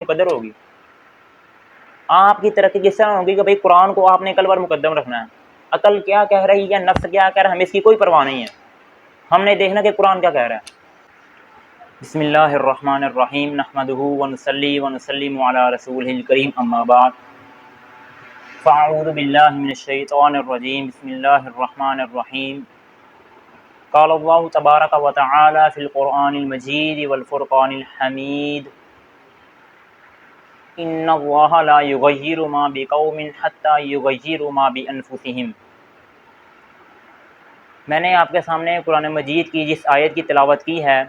مقدر ہوگی؟ آپ کی ترقی کس طرح ہوگی کہ بھئی قرآن کو آپ نے عقل پر مقدم رکھنا ہے، عقل کیا کہہ رہی ہے، نفس کیا کہہ رہا ہے، ہمیں اس کی کوئی پرواہ نہیں ہے، ہم نے دیکھنا کہ قرآن کیا کہہ رہا ہے۔ بسم اللہ الرحمن الرحیم، نحمدہ ونصلی ونسلم علی رسولہ الکریم، اما بعد، فاعوذ باللہ من الشیطان الرجیم، بسم اللہ الرحمن الرحیم۔ قال اللہ تبارک و تعالی فی القرآن المجید والفرقان الحمید، ان اللہ لا یغیر ما بقوم حتی یغیروا ما بانفسہم۔ میں نے آپ کے سامنے قرآن مجید کی جس آیت کی تلاوت کی ہے،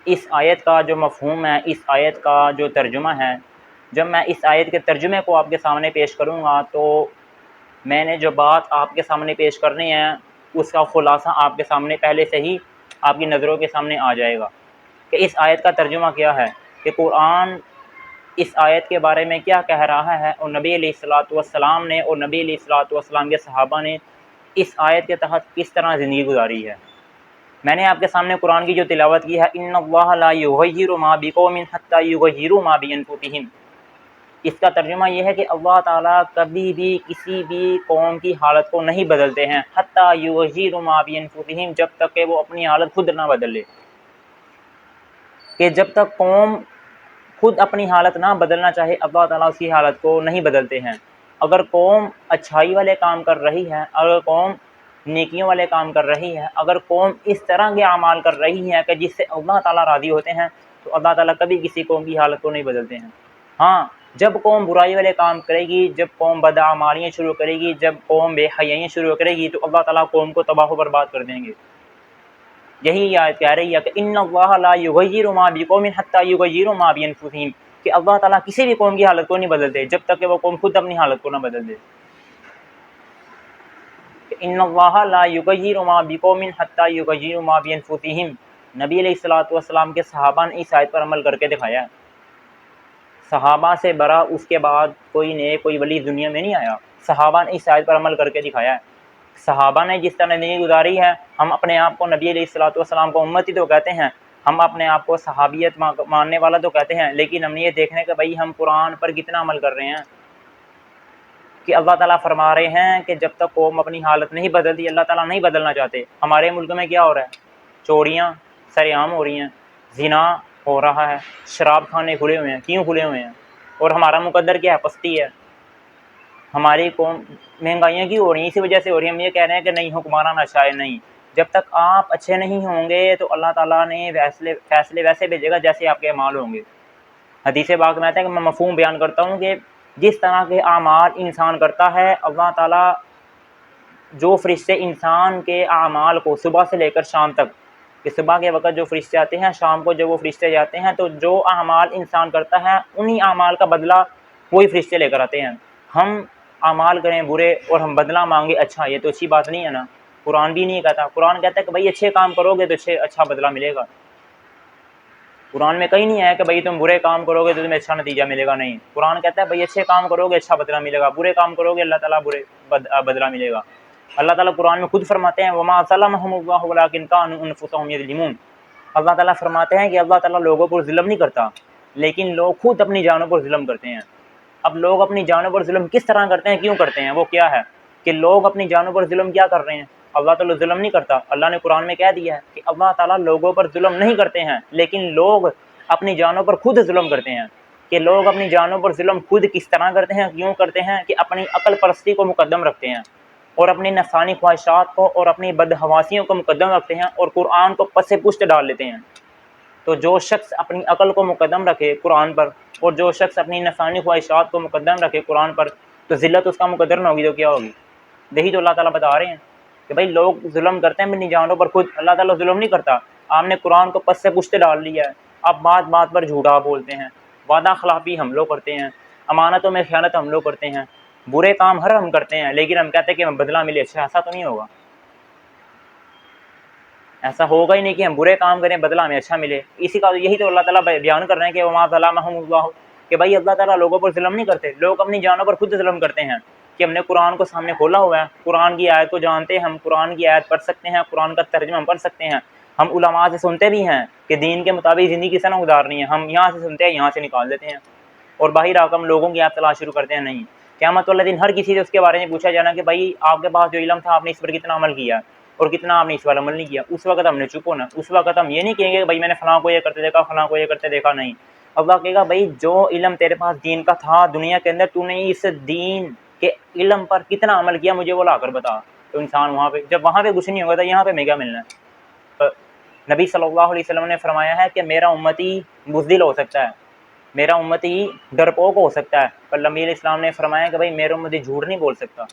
اس آیت کا جو مفہوم ہے، اس آیت کا جو ترجمہ ہے، جب میں اس آیت کے ترجمے کو آپ کے سامنے پیش کروں گا تو میں نے جو بات آپ کے سامنے پیش کرنی ہے اس کا خلاصہ آپ کے سامنے پہلے سے ہی آپ کی نظروں کے سامنے آ جائے گا کہ اس آیت کا ترجمہ کیا ہے، کہ قرآن اس آیت کے بارے میں کیا کہہ رہا ہے، اور نبی علیہ الصلوۃ والسلام نے اور نبی علیہ الصلوۃ والسلام کے صحابہ نے اس آیت کے تحت کس طرح زندگی گزاری ہے۔ میں نے آپ کے سامنے قرآن کی جو تلاوت کی ہے، ان اللہ لا یغیر ما بقوم حتی یغیروا ما بانفسہم، اس کا ترجمہ یہ ہے کہ اللہ تعالیٰ کبھی بھی کسی بھی قوم کی حالت کو نہیں بدلتے ہیں، حتی یغیروا ما بانفسہم، جب تک کہ وہ اپنی حالت خود نہ بدل لے، کہ جب تک قوم خود اپنی حالت نہ بدلنا چاہے اللہ تعالیٰ اس کی حالت کو نہیں بدلتے ہیں۔ اگر قوم اچھائی والے کام کر رہی ہے، اگر قوم نیکیوں والے کام کر رہی ہے، اگر قوم اس طرح کے اعمال کر رہی ہے کہ جس سے اللہ تعالیٰ راضی ہوتے ہیں، تو اللہ تعالیٰ کبھی کسی قوم کی حالت کو نہیں بدلتے ہیں۔ ہاں، جب قوم برائی والے کام کرے گی، جب قوم بدعمالیاں شروع کرے گی، جب قوم بے حیائیاں شروع کرے گی، تو اللہ تعالیٰ قوم کو تباہ و برباد کر دیں گے۔ یہی آیت کہہ رہی ہے کہ ان اللہ لا یغیر ما بقوم حتی یغیروا ما بانفسہم، کہ اللہ تعالیٰ کسی بھی قوم کی حالت کو نہیں بدلتے جب تک کہ وہ قوم خود اپنی حالت کو نہ بدل دے۔ ان اللہ لا یغیر ما بقوم حتی یغیروا ما بانفسہم، نبی علیہ الصلوۃ والسلام کے صحابہ نے اس آیت پر عمل کر کے دکھایا ہے۔ صحابہ سے برا اس کے بعد کوئی نیک کوئی ولی دنیا میں نہیں آیا، صحابہ نے اس آیت پر عمل کر کے دکھایا ہے۔ صحابہ نے جس طرح زندگی گزاری ہے، ہم اپنے آپ کو نبی علیہ الصلوۃ والسلام کو امتی تو کہتے ہیں، ہم اپنے آپ کو صحابیت ماننے والا تو کہتے ہیں، لیکن ہم نے یہ دیکھنے کہ بھائی ہم قرآن پر کتنا عمل کر رہے ہیں، کہ اللہ تعالیٰ فرما رہے ہیں کہ جب تک قوم اپنی حالت نہیں بدلتی، اللہ تعالیٰ نہیں بدلنا چاہتے۔ ہمارے ملک میں کیا ہو رہا ہے؟ چوریاں سر عام ہو رہی ہیں، زنا ہو رہا ہے، شراب خانے کھلے ہوئے ہیں۔ کیوں کھلے ہوئے ہیں؟ اور ہمارا مقدر کیا ہے؟ پستی ہے۔ ہماری قوم مہنگائیاں کیوں ہو رہی ہیں؟ اسی وجہ سے ہو رہی ہیں۔ ہم یہ کہہ رہے ہیں کہ نہیں حکمران اچھا ہے، نہیں، جب تک آپ اچھے نہیں ہوں گے تو اللہ تعالیٰ نے فیصلے ویسے بھیجے گا جیسے آپ کے اعمال ہوں گے۔ حدیث پاک میں آتا ہے کہ میں مفہوم بیان کرتا ہوں کہ جس طرح کے اعمال انسان کرتا ہے، اللہ تعالیٰ جو فرشتے انسان کے اعمال کو صبح سے لے کر شام تک، کہ صبح کے وقت جو فرشتے آتے ہیں، شام کو جب وہ فرشتے جاتے ہیں، تو جو اعمال انسان کرتا ہے انہی اعمال کا بدلہ وہی فرشتے لے کر آتے ہیں۔ ہم اعمال کریں برے اور ہم بدلہ مانگے اچھا، یہ تو اچھی بات نہیں ہے نا۔ قرآن بھی نہیں کہتا، قرآن کہتا ہے کہ بھائی اچھے کام کرو گے تو اچھا بدلہ ملے گا۔ قرآن میں کہیں نہیں ہے کہ بھائی تم برے کام کرو گے تو تمہیں اچھا نتیجہ ملے گا، نہیں، قرآن کہتا ہے بھائی اچھے کام کرو گے اچھا بدلہ ملے گا، برے کام کرو گے اللہ تعالیٰ برے بدلہ ملے گا۔ اللہ تعالیٰ قرآن میں خود فرماتے ہیں وما ظلمهم اللہ ولکن كانوا انفسهم یظلمون، اللہ تعالیٰ فرماتے ہیں کہ اللہ تعالیٰ لوگوں پر ظلم نہیں کرتا، لیکن لوگ خود اپنی جانوں پر ظلم کرتے ہیں۔ اب لوگ اپنی جانوں پر ظلم کس طرح کرتے ہیں، کیوں کرتے ہیں، وہ کیا ہے کہ لوگ اپنی جانوں پر ظلم کیا کر رہے ہیں؟ اللہ تعالیٰ ظلم نہیں کرتا۔ اللہ نے قرآن میں کہہ دیا ہے کہ اللہ تعالیٰ لوگوں پر ظلم نہیں کرتے ہیں، لیکن لوگ اپنی جانوں پر خود ظلم کرتے ہیں۔ کہ لوگ اپنی جانوں پر ظلم خود کس طرح کرتے ہیں، کیوں کرتے ہیں؟ کہ اپنی عقل پرستی کو مقدم رکھتے ہیں، اور اپنی نفسانی خواہشات کو اور اپنی بدحواسیوں کو مقدم رکھتے ہیں، اور قرآن کو پس پشت ڈال لیتے ہیں۔ تو جو شخص اپنی عقل کو مقدم رکھے قرآن پر، اور جو شخص اپنی نفسانی خواہشات کو مقدم رکھے قرآن پر، تو ذلت اس کا مقدر نہ ہوگی تو کیا ہوگی؟ یہی تو اللہ تعالیٰ بتا رہے ہیں کہ بھائی لوگ ظلم کرتے ہیں اپنی جانوں پر خود، اللہ تعالیٰ ظلم نہیں کرتا۔ آپ نے قرآن کو پس سے پشت ڈال لیا ہے، آپ بات بات پر جھوٹا بولتے ہیں، وعدہ خلافی ہم لوگ کرتے ہیں، امانتوں میں خیانت ہم لوگ کرتے ہیں، برے کام ہر ہم کرتے ہیں، لیکن ہم کہتے ہیں کہ ہم بدلہ ملے اچھا، ایسا تو نہیں ہوگا، ایسا ہوگا ہی نہیں کہ ہم برے کام کریں بدلہ ہمیں اچھا ملے۔ اسی کا یہی تو اللہ تعالیٰ بیان کر رہے ہیں کہ وما ظلمهم اللہ، کہ بھائی اللہ تعالیٰ لوگوں پر ظلم نہیں کرتے، لوگ اپنی جانوں پر خود ظلم کرتے ہیں۔ کہ ہم نے قرآن کو سامنے کھولا ہوا ہے، قرآن کی آیت کو جانتے ہیں، ہم قرآن کی آیت پڑھ سکتے ہیں، قرآن کا ترجمہ ہم پڑھ سکتے ہیں، ہم علماء سے سنتے بھی ہیں کہ دین کے مطابق زندگی کس طرح گزارنی ہے، ہم یہاں سے سنتے ہیں یہاں سے نکال دیتے ہیں اور باہر آ کر ہم لوگوں کی آپ تلاش شروع کرتے ہیں۔ نہیں، قیامت والا دن ہر کسی سے اس کے بارے میں پوچھا جانا کہ بھائی آپ کے پاس جو علم تھا آپ نے اس پر کتنا عمل کیا اور کتنا آپ نے اس پر عمل نہیں کیا۔ اس وقت ہم نے چپ ہونا، اس وقت ہم یہ نہیں کہیں گے کہ بھائی میں نے فلاں کو یہ کرتے دیکھا، فلاں کو یہ کرتے دیکھا، نہیں۔ اللہ کہے گا بھائی جو علم تیرے پاس دین کا تھا دنیا کے اندر، تو نے اس دین کے علم پر کتنا عمل کیا مجھے وہ لا کر بتا۔ تو انسان وہاں پہ جب وہاں پہ کچھ نہیں ہوگا تو یہاں پہ میں کیا ملنا ہے۔ نبی صلی اللہ علیہ وسلم نے فرمایا ہے کہ میرا امتی بزدل ہو سکتا ہے، میرا امتی ڈرپوک ہو سکتا ہے، پر نبی علیہ السلام نے فرمایا کہ بھائی میرا امتی جھوٹ نہیں بول سکتا۔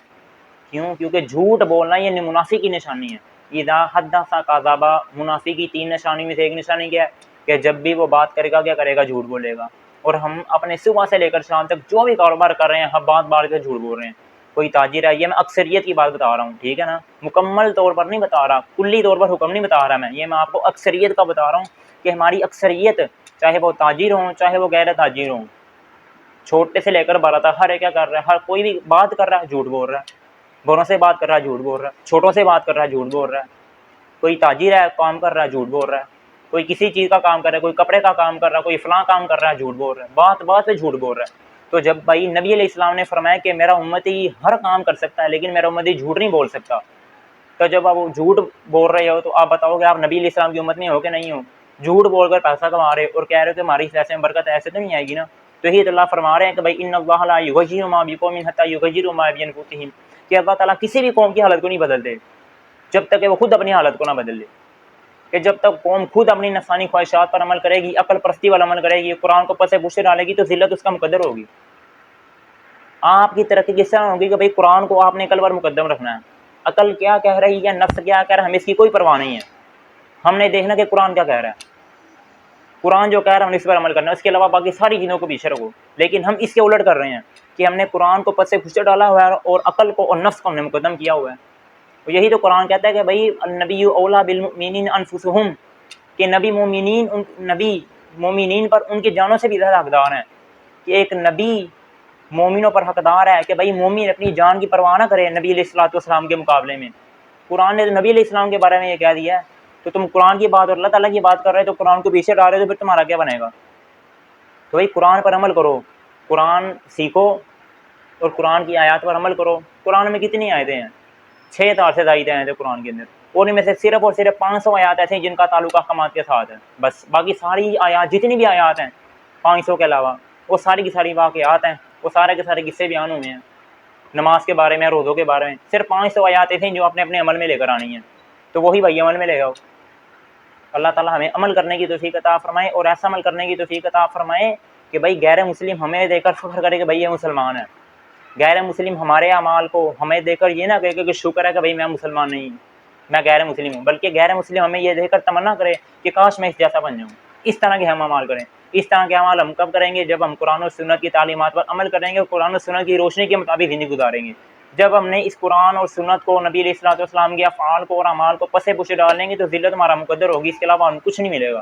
کیوں؟ کیونکہ جھوٹ بولنا یہ منافق کی نشانی ہے۔ اذا حدث کذب، منافق کی 3 نشانی میں سے ایک نشانی کیا ہے کہ جب بھی وہ بات کرے گا کیا کرے گا؟ جھوٹ بولے گا۔ اور ہم اپنے صبح سے لے کر شام تک جو بھی کاروبار کر رہے ہیں ہم بات بار کے جھوٹ بول رہے ہیں۔ کوئی تاجر ہے، یہ میں اکثریت کی بات بتا رہا ہوں، ٹھیک ہے نا، مکمل طور پر نہیں بتا رہا، کلی طور پر حکم نہیں بتا رہا میں، یہ میں آپ کو اکثریت کا بتا رہا ہوں کہ ہماری اکثریت چاہے وہ تاجر ہوں چاہے وہ غیر تاجر ہوں، چھوٹے سے لے کر بڑا تک ہر ایک کیا کر رہا ہے، ہر کوئی بھی بات کر رہا ہے جھوٹ بول رہا ہے، بڑوں سے بات کر رہا ہے جھوٹ بول رہا ہے، چھوٹوں سے بات کر رہا ہے جھوٹ بول رہا ہے، کوئی تاجر ہے کام کر رہا ہے جھوٹ بول رہا ہے، کوئی کسی چیز کا کام کر رہا ہے، کوئی کپڑے کا کام کر رہا ہے، کوئی فلاں کام کر رہا ہے جھوٹ بول رہا ہے، بات بات پہ جھوٹ بول رہا ہے۔ تو جب بھائی نبی علیہ السلام نے فرمایا کہ میرا امتی ہر کام کر سکتا ہے لیکن میرا امتی جھوٹ نہیں بول سکتا، تو جب آپ جھوٹ بول رہے ہو تو آپ بتاؤ کہ آپ نبی علیہ السلام کی امت میں ہو کہ نہیں ہو؟ جھوٹ بول کر پیسہ کما رہے اور کہہ رہے ہو کہ ہماری پیسے میں برکت ایسے تو نہیں آئے گی نا۔ تو یہی اللہ فرما رہے ہیں کہ بھائی ان اللہ لا یغیر ما بقوم حتی یغیروا ما بانفسہم، کہ اللہ تعالیٰ کسی بھی قوم کی حالت کو نہیں بدلتے جب تک کہ وہ خود اپنی حالت کو نہ بدل دے، کہ جب تک قوم خود اپنی نفسانی خواہشات پر عمل کرے گی، عقل پرستی والا عمل کرے گی، قرآن کو پسے پوچھے ڈالے گی تو ذلت اس کا مقدر ہوگی۔ آپ کی ترقی کس طرح ہوگی کہ بھائی قرآن کو آپ نے عقل پر مقدم رکھنا ہے، عقل کیا کہہ رہی ہے، نفس کیا کہہ رہا ہے، ہمیں اس کی کوئی پرواہ نہیں ہے، ہم نے دیکھنا کہ قرآن کیا کہہ رہا ہے، قرآن جو کہہ رہا ہے ہم نے اس پر عمل کرنا ہے، اس کے علاوہ باقی ساری چیزوں کو پیچھے رکھو۔ لیکن ہم اس کے الٹ کر رہے ہیں کہ ہم نے قرآن کو پسے پوچھے ڈالا ہوا ہے اور عقل کو اور نفس کو ہم نے مقدم کیا ہوا ہے۔ تو یہی تو قرآن کہتا ہے کہ بھائی النبی اولا بالمؤمنین انفسہم، کہ نبی مومنین پر ان کی جانوں سے بھی زیادہ حقدار ہیں، کہ ایک نبی مومنوں پر حقدار ہے کہ بھائی مومن اپنی جان کی پرواہ نہ کرے نبی علیہ الصلوۃ والسلام کے مقابلے میں۔ قرآن نے تو نبی علیہ السلام کے بارے میں یہ کہہ دیا ہے، تو تم قرآن کی بات اور اللہ تعالیٰ کی بات کر رہے تو قرآن کو پیچھے ڈال رہے تو پھر تمہارا کیا بنے گا؟ تو بھائی قرآن پر عمل کرو، قرآن سیکھو اور قرآن کی آیات پر عمل کرو۔ قرآن میں کتنی آیتیں ہیں؟ 6,000 سے زائد آیتیں ہیں قرآن کے اندر، اور ان میں سے صرف اور صرف 500 آیات ایسے ہیں جن کا تعلق احکامات کے ساتھ ہے، بس باقی ساری آیات جتنی بھی آیات ہیں 500 کے علاوہ وہ ساری کی ساری واقعات ہیں، وہ سارے کے سارے قصے بیان ہوئے ہیں نماز کے بارے میں، روزوں کے بارے میں، صرف 500 آیات ایسے ہیں جو آپ نے اپنے عمل میں لے کر آنی ہیں، تو وہی بھائی عمل میں لے آؤ۔ اللہ تعالیٰ ہمیں عمل کرنے کی توفیق عطا فرمائے اور ایسا عمل کرنے کی توفیق عطا فرمائے کہ بھائی غیر مسلم ہمیں دیکھ کر فخر کرے کہ بھائی یہ مسلمان ہے، غیر مسلم ہمارے اعمال کو ہمیں دیکھ کر یہ نہ کہے کہ شکر ہے کہ بھائی میں مسلمان نہیں ہوں، میں غیر مسلم ہوں، بلکہ غیر مسلم ہمیں یہ دیکھ کر تمنا کرے کہ کاش میں اس جیسا بن جاؤں۔ اس طرح کے ہم اعمال کریں۔ اس طرح کے اعمال ہم کب کریں گے؟ جب ہم قرآن و سنت کی تعلیمات پر عمل کریں گے اور قرآن و سنت کی روشنی کے مطابق زندگی گزاریں گے۔ جب ہم نے اس قرآن اور سنت کو، نبی علیہ الصلوۃ والسلام کے افعال کو اور اعمال کو پسے پوچھے ڈال لیں گے تو ذلت ہمارا مقدر ہوگی، اس کے علاوہ ہم کچھ نہیں ملے گا۔